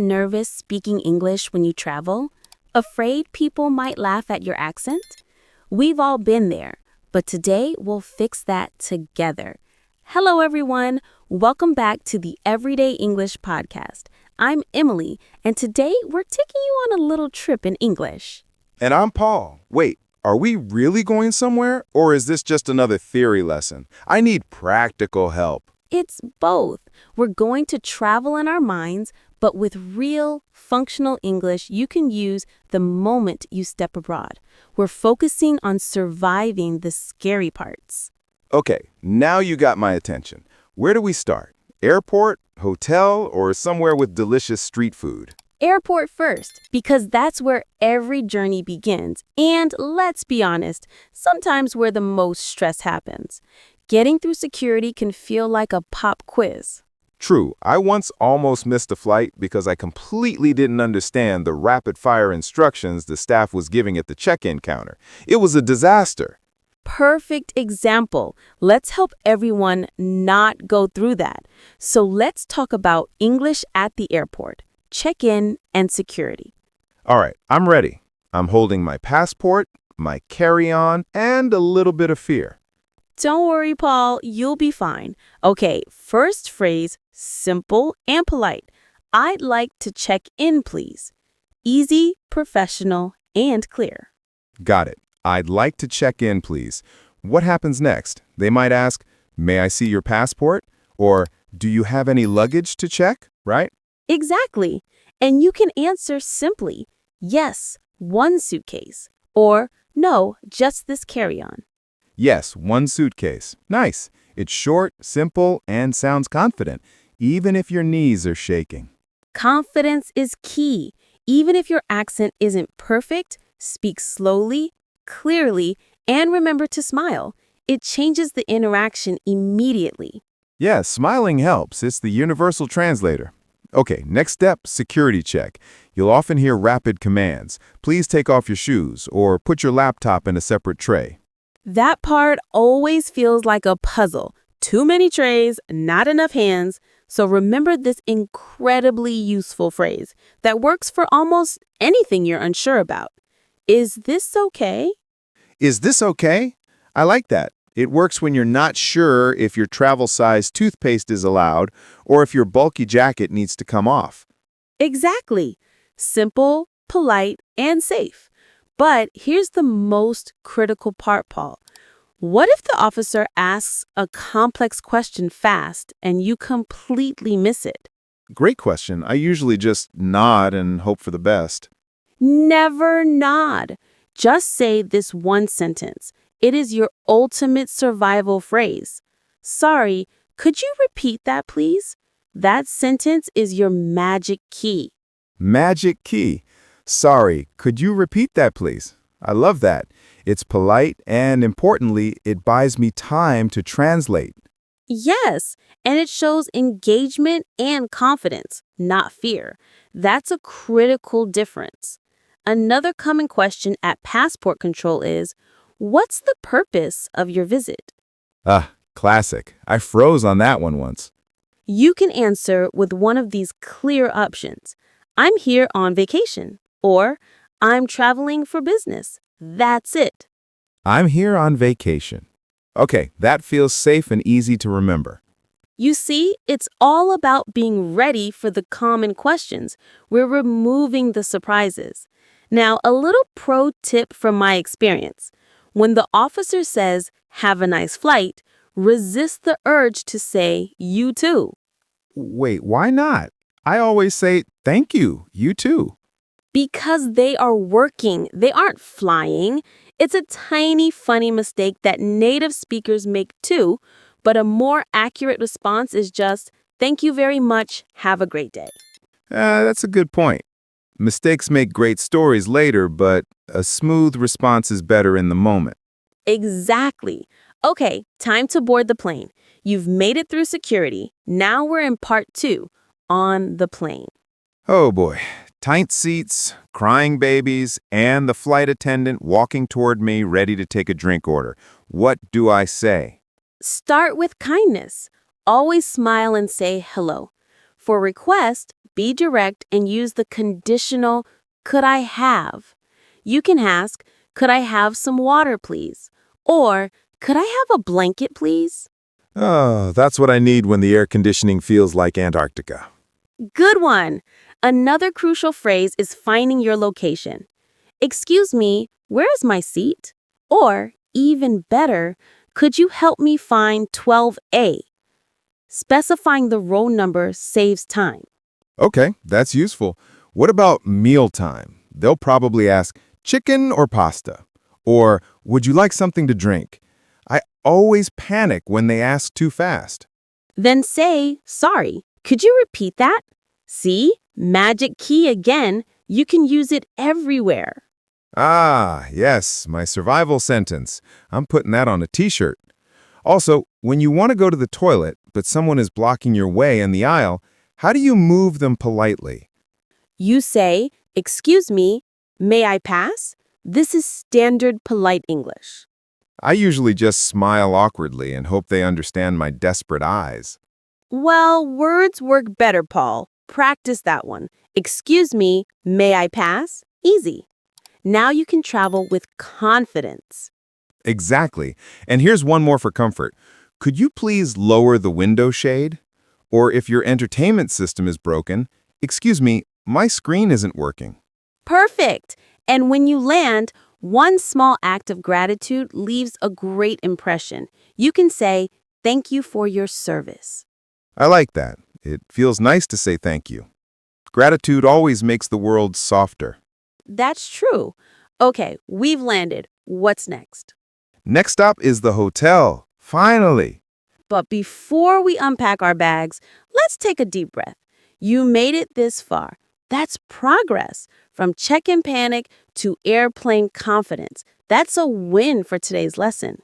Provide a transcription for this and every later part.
nervous speaking English when you travel? Afraid people might laugh at your accent? We've all been there, but today we'll fix that together. Hello, everyone. Welcome back to the Everyday English Podcast. I'm Emily, and today we're taking you on a little trip in English. And I'm Paul. Wait, are we really going somewhere, or is this just another theory lesson? I need practical help. It's both. We're going to travel in our minds, but with real, functional English you can use the moment you step abroad. We're focusing on surviving the scary parts. Okay, now you got my attention. Where do we start? Airport, hotel, or somewhere with delicious street food? Airport first, because that's where every journey begins. And let's be honest, sometimes where the most stress happens. Getting through security can feel like a pop quiz. True, I once almost missed a flight because I completely didn't understand the rapid-fire instructions the staff was giving at the check-in counter. It was a disaster. Perfect example. Let's help everyone not go through that. So let's talk about English at the airport, check-in, and security. All right, I'm ready. I'm holding my passport, my carry-on, and a little bit of fear. Don't worry, Paul, you'll be fine. Okay, first phrase, simple and polite. I'd like to check in, please. Easy, professional, and clear. Got it. I'd like to check in, please. What happens next? They might ask, may I see your passport? Or, do you have any luggage to check, right? Exactly. And you can answer simply, yes, one suitcase. Or, no, just this carry-on. Yes, one suitcase. Nice. It's short, simple, and sounds confident, even if your knees are shaking. Confidence is key. Even if your accent isn't perfect, speak slowly, clearly, and remember to smile. It changes the interaction immediately. Yes, smiling helps. It's the universal translator. Okay, next step, security check. You'll often hear rapid commands. Please take off your shoes or put your laptop in a separate tray. That part always feels like a puzzle. Too many trays, not enough hands. So remember this incredibly useful phrase that works for almost anything you're unsure about. Is this okay? Is this okay? I like that. It works when you're not sure if your travel size toothpaste is allowed or if your bulky jacket needs to come off. Exactly. Simple, polite, and safe. But here's the most critical part, Paul. What if the officer asks a complex question fast and you completely miss it? Great question. I usually just nod and hope for the best. Never nod. Just say this one sentence. It is your ultimate survival phrase. Sorry, could you repeat that, please? That sentence is your magic key. Magic key. Sorry, could you repeat that, please? I love that. It's polite and, importantly, it buys me time to translate. Yes, and it shows engagement and confidence, not fear. That's a critical difference. Another common question at passport control is, what's the purpose of your visit? Classic. I froze on that one once. You can answer with one of these clear options. I'm here on vacation. Or, I'm traveling for business. That's it. I'm here on vacation. Okay, that feels safe and easy to remember. You see, it's all about being ready for the common questions. We're removing the surprises. Now, a little pro tip from my experience. When the officer says, have a nice flight, resist the urge to say, you too. Wait, why not? I always say, thank you, you too. Because they are working, they aren't flying. It's a tiny, funny mistake that native speakers make too, but a more accurate response is just, thank you very much, have a great day. That's a good point. Mistakes make great stories later, but a smooth response is better in the moment. Exactly. Okay, time to board the plane. You've made it through security. Now we're in part 2, on the plane. Oh boy. Tight seats, crying babies, and the flight attendant walking toward me ready to take a drink order. What do I say? Start with kindness. Always smile and say hello. For request, be direct and use the conditional could I have. You can ask, could I have some water, please? Or, could I have a blanket, please? Oh, that's what I need when the air conditioning feels like Antarctica. Good one. Another crucial phrase is finding your location. Excuse me, where is my seat? Or, even better, could you help me find 12A? Specifying the row number saves time. Okay, that's useful. What about mealtime? They'll probably ask, chicken or pasta? Or, would you like something to drink? I always panic when they ask too fast. Then say, sorry, could you repeat that? See, magic key again. You can use it everywhere. Ah, yes, my survival sentence. I'm putting that on a t-shirt. Also, when you want to go to the toilet, but someone is blocking your way in the aisle, how do you move them politely? You say, excuse me, may I pass? This is standard polite English. I usually just smile awkwardly and hope they understand my desperate eyes. Well, words work better, Paul. Practice that one. Excuse me, may I pass? Easy. Now you can travel with confidence. Exactly. And here's one more for comfort. Could you please lower the window shade? Or if your entertainment system is broken, excuse me, my screen isn't working. Perfect. And when you land, one small act of gratitude leaves a great impression. You can say, thank you for your service. I like that. It feels nice to say thank you. Gratitude always makes the world softer. That's true. Okay, we've landed. What's next? Next stop is the hotel. Finally. But before we unpack our bags, let's take a deep breath. You made it this far. That's progress. From check-in panic to airplane confidence. That's a win for today's lesson.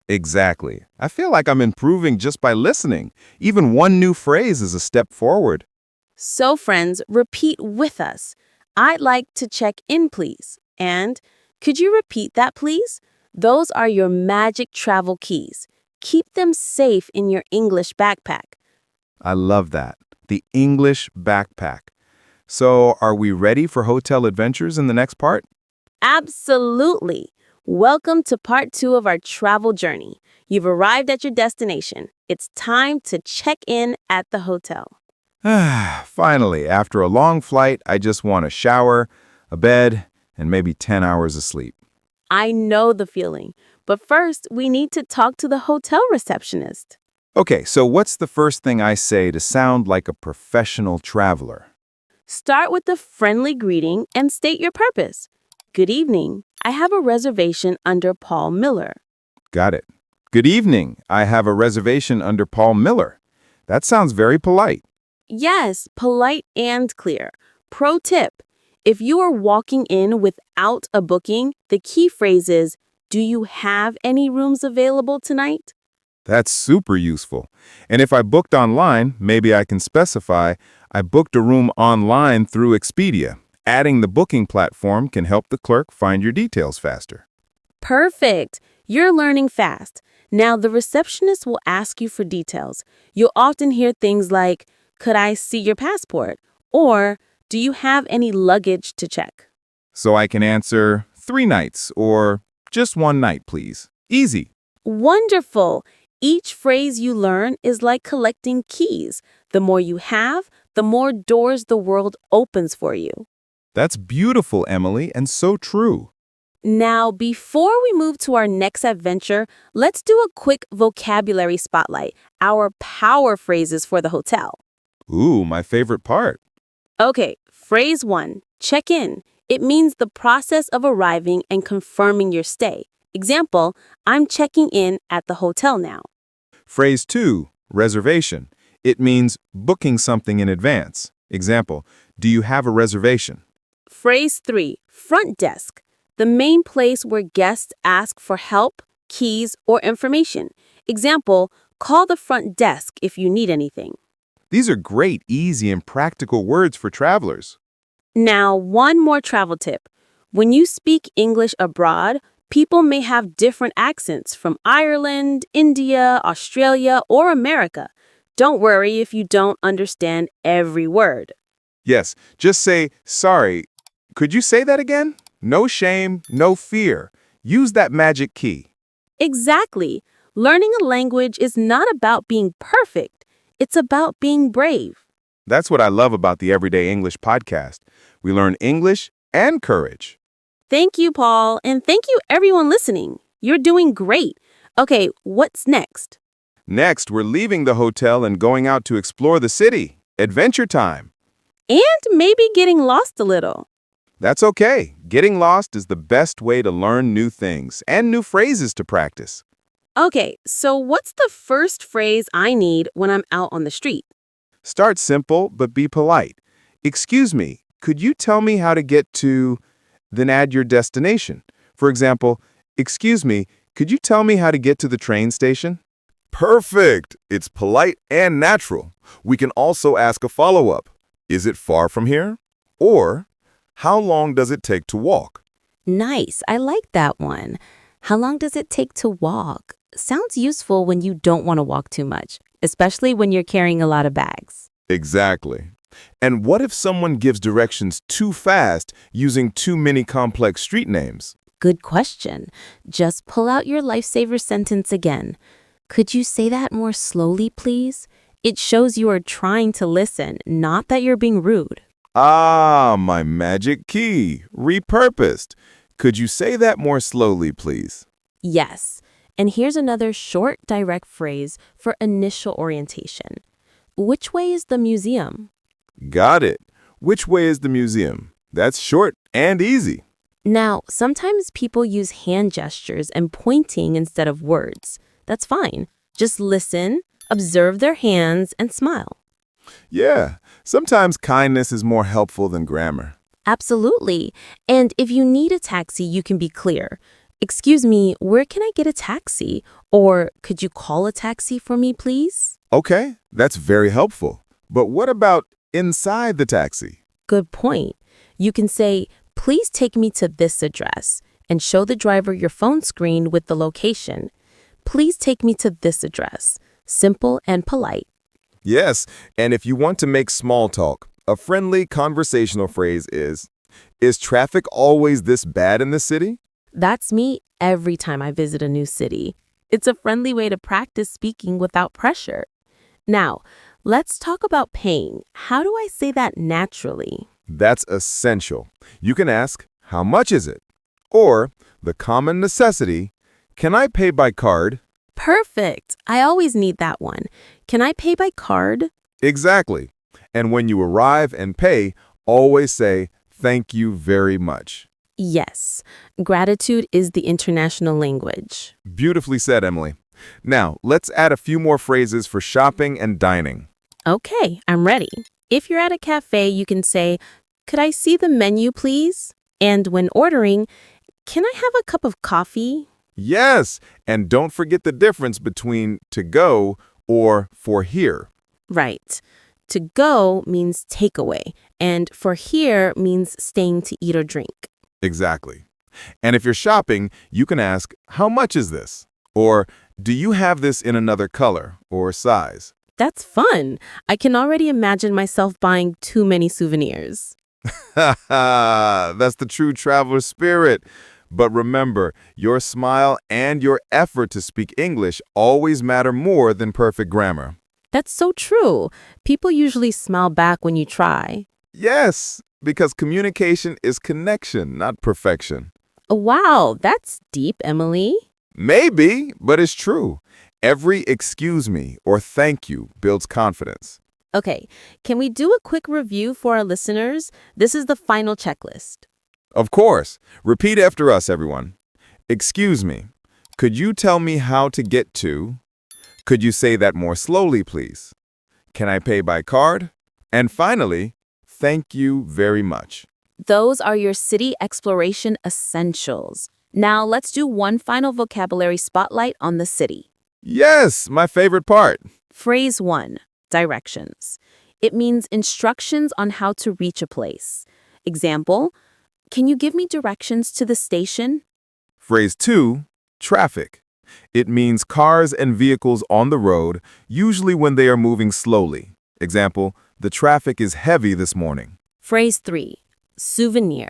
Exactly. I feel like I'm improving just by listening. Even one new phrase is a step forward. So, friends, repeat with us. I'd like to check in, please. And could you repeat that, please? Those are your magic travel keys. Keep them safe in your English backpack. I love that. The English backpack. So, are we ready for hotel adventures in the next part? Absolutely. Welcome to part 2 of our travel journey. You've arrived at your destination. It's time to check in at the hotel. Finally, after a long flight, I just want a shower, a bed, and maybe 10 hours of sleep. I know the feeling, but first we need to talk to the hotel receptionist. Okay, so what's the first thing I say to sound like a professional traveler? Start with a friendly greeting and state your purpose. Good evening. I have a reservation under Paul Miller. Got it. Good evening. I have a reservation under Paul Miller. That sounds very polite. Yes, polite and clear. Pro tip. If you are walking in without a booking, the key phrase is, do you have any rooms available tonight? That's super useful. And if I booked online, maybe I can specify, I booked a room online through Expedia. Adding the booking platform can help the clerk find your details faster. Perfect. You're learning fast. Now, the receptionist will ask you for details. You'll often hear things like, could I see your passport? Or, do you have any luggage to check? So I can answer 3 nights or just 1 night, please. Easy. Wonderful. Each phrase you learn is like collecting keys. The more you have, the more doors the world opens for you. That's beautiful, Emily, and so true. Now, before we move to our next adventure, let's do a quick vocabulary spotlight, our power phrases for the hotel. Ooh, my favorite part. Okay, phrase 1, check in. It means the process of arriving and confirming your stay. Example, I'm checking in at the hotel now. Phrase 2, reservation. It means booking something in advance. Example, do you have a reservation? Phrase 3, front desk. The main place where guests ask for help, keys, or information. Example, call the front desk if you need anything. These are great, easy, and practical words for travelers. Now, one more travel tip. When you speak English abroad, people may have different accents from Ireland, India, Australia, or America. Don't worry if you don't understand every word. Yes, just say, sorry, could you say that again? No shame, no fear. Use that magic key. Exactly. Learning a language is not about being perfect. It's about being brave. That's what I love about the Everyday English podcast. We learn English and courage. Thank you, Paul, and thank you everyone listening. You're doing great. Okay, what's next? Next, we're leaving the hotel and going out to explore the city. Adventure time. And maybe getting lost a little. That's okay. Getting lost is the best way to learn new things and new phrases to practice. Okay, so what's the first phrase I need when I'm out on the street? Start simple, but be polite. Excuse me, could you tell me how to get to... Then add your destination. For example, excuse me, could you tell me how to get to the train station? Perfect! It's polite and natural. We can also ask a follow-up. Is it far from here? Or, how long does it take to walk? Nice, I like that one. How long does it take to walk? Sounds useful when you don't want to walk too much, especially when you're carrying a lot of bags. Exactly. And what if someone gives directions too fast using too many complex street names? Good question. Just pull out your lifesaver sentence again. Could you say that more slowly, please? It shows you are trying to listen, not that you're being rude. Ah, my magic key, repurposed. Could you say that more slowly, please? Yes. And here's another short, direct phrase for initial orientation. Which way is the museum? Got it. Which way is the museum? That's short and easy. Now, sometimes people use hand gestures and pointing instead of words. That's fine. Just listen, observe their hands, and smile. Yeah, sometimes kindness is more helpful than grammar. Absolutely. And if you need a taxi, you can be clear. Excuse me, where can I get a taxi? Or could you call a taxi for me, please? Okay, that's very helpful. But what about inside the taxi? Good point. You can say, please take me to this address, and show the driver your phone screen with the location. Please take me to this address. Simple and polite. Yes, and if you want to make small talk, a friendly conversational phrase is traffic always this bad in the city? That's me every time I visit a new city. It's a friendly way to practice speaking without pressure. Now, let's talk about paying. How do I say that naturally? That's essential. You can ask, how much is it? Or, the common necessity, can I pay by card? Perfect. I always need that one. Can I pay by card? Exactly. And when you arrive and pay, always say, thank you very much. Yes. Gratitude is the international language. Beautifully said, Emily. Now, let's add a few more phrases for shopping and dining. Okay, I'm ready. If you're at a cafe, you can say, could I see the menu, please? And when ordering, can I have a cup of coffee? Yes, and don't forget the difference between to go or for here. Right. To go means takeaway, and for here means staying to eat or drink. Exactly. And if you're shopping, you can ask, how much is this? Or, do you have this in another color or size? That's fun. I can already imagine myself buying too many souvenirs. Ha ha! That's the true traveler spirit. But remember, your smile and your effort to speak English always matter more than perfect grammar. That's so true. People usually smile back when you try. Yes, because communication is connection, not perfection. Wow, that's deep, Emily. Maybe, but it's true. Every excuse me or thank you builds confidence. Okay, can we do a quick review for our listeners? This is the final checklist. Of course. Repeat after us, everyone. Excuse me. Could you tell me how to get to? Could you say that more slowly, please? Can I pay by card? And finally, thank you very much. Those are your city exploration essentials. Now let's do one final vocabulary spotlight on the city. Yes, my favorite part. Phrase 1, directions. It means instructions on how to reach a place. Example, can you give me directions to the station? Phrase 2, traffic. It means cars and vehicles on the road, usually when they are moving slowly. Example, the traffic is heavy this morning. Phrase 3. Souvenir.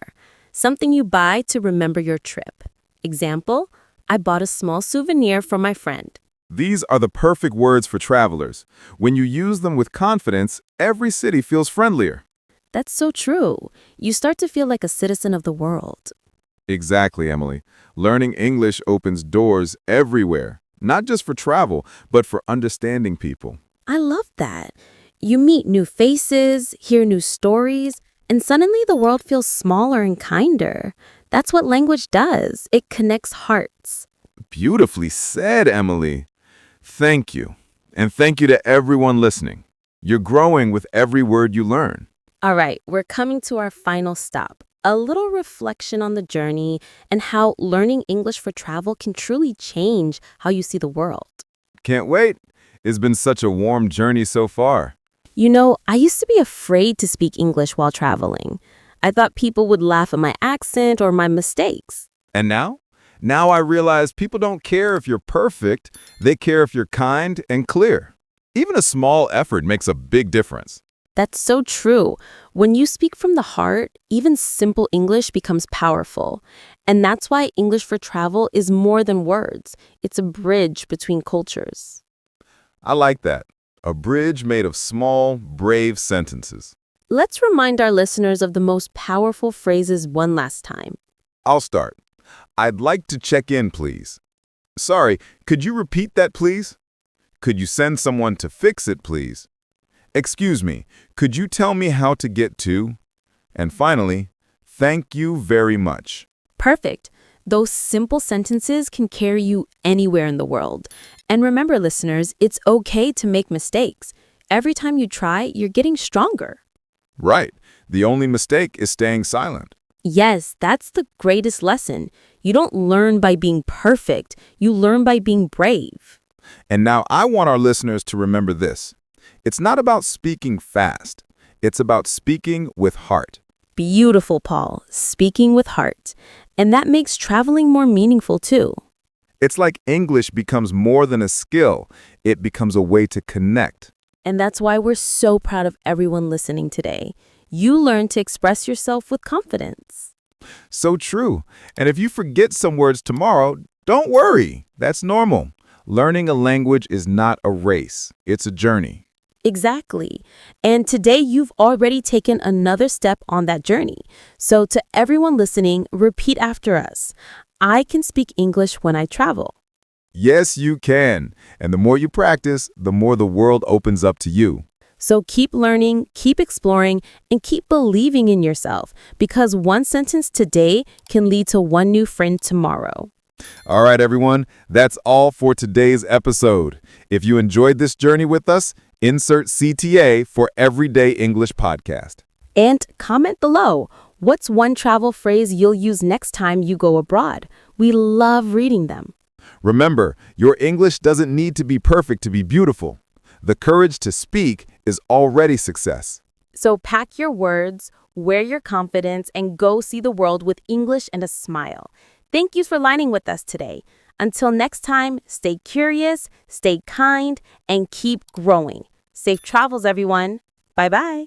Something you buy to remember your trip. Example, I bought a small souvenir for my friend. These are the perfect words for travelers. When you use them with confidence, every city feels friendlier. That's so true. You start to feel like a citizen of the world. Exactly, Emily. Learning English opens doors everywhere, not just for travel, but for understanding people. I love that. You meet new faces, hear new stories, and suddenly the world feels smaller and kinder. That's what language does. It connects hearts. Beautifully said, Emily. Thank you. And thank you to everyone listening. You're growing with every word you learn. All right, we're coming to our final stop. A little reflection on the journey and how learning English for travel can truly change how you see the world. Can't wait. It's been such a warm journey so far. You know, I used to be afraid to speak English while traveling. I thought people would laugh at my accent or my mistakes. And now? Now I realize people don't care if you're perfect. They care if you're kind and clear. Even a small effort makes a big difference. That's so true. When you speak from the heart, even simple English becomes powerful. And that's why English for travel is more than words. It's a bridge between cultures. I like that. A bridge made of small, brave sentences. Let's remind our listeners of the most powerful phrases one last time. I'll start. I'd like to check in, please. Sorry, could you repeat that, please? Could you send someone to fix it, please? Excuse me, could you tell me how to get to? And finally, thank you very much. Perfect. Those simple sentences can carry you anywhere in the world. And remember, listeners, it's okay to make mistakes. Every time you try, you're getting stronger. Right. The only mistake is staying silent. Yes, that's the greatest lesson. You don't learn by being perfect. You learn by being brave. And now I want our listeners to remember this. It's not about speaking fast. It's about speaking with heart. Beautiful, Paul. Speaking with heart. And that makes traveling more meaningful, too. It's like English becomes more than a skill. It becomes a way to connect. And that's why we're so proud of everyone listening today. You learn to express yourself with confidence. So true. And if you forget some words tomorrow, don't worry. That's normal. Learning a language is not a race. It's a journey. Exactly. And today you've already taken another step on that journey. So to everyone listening, repeat after us. I can speak English when I travel. Yes, you can. And the more you practice, the more the world opens up to you. So keep learning, keep exploring, and keep believing in yourself, because one sentence today can lead to one new friend tomorrow. All right, everyone, that's all for today's episode. If you enjoyed this journey with us, insert CTA for Everyday English Podcast. And comment below, what's one travel phrase you'll use next time you go abroad? We love reading them. Remember, your English doesn't need to be perfect to be beautiful. The courage to speak is already success. So pack your words, wear your confidence, and go see the world with English and a smile. Thank you for lining with us today. Until next time, stay curious, stay kind, and keep growing. Safe travels, everyone. Bye-bye.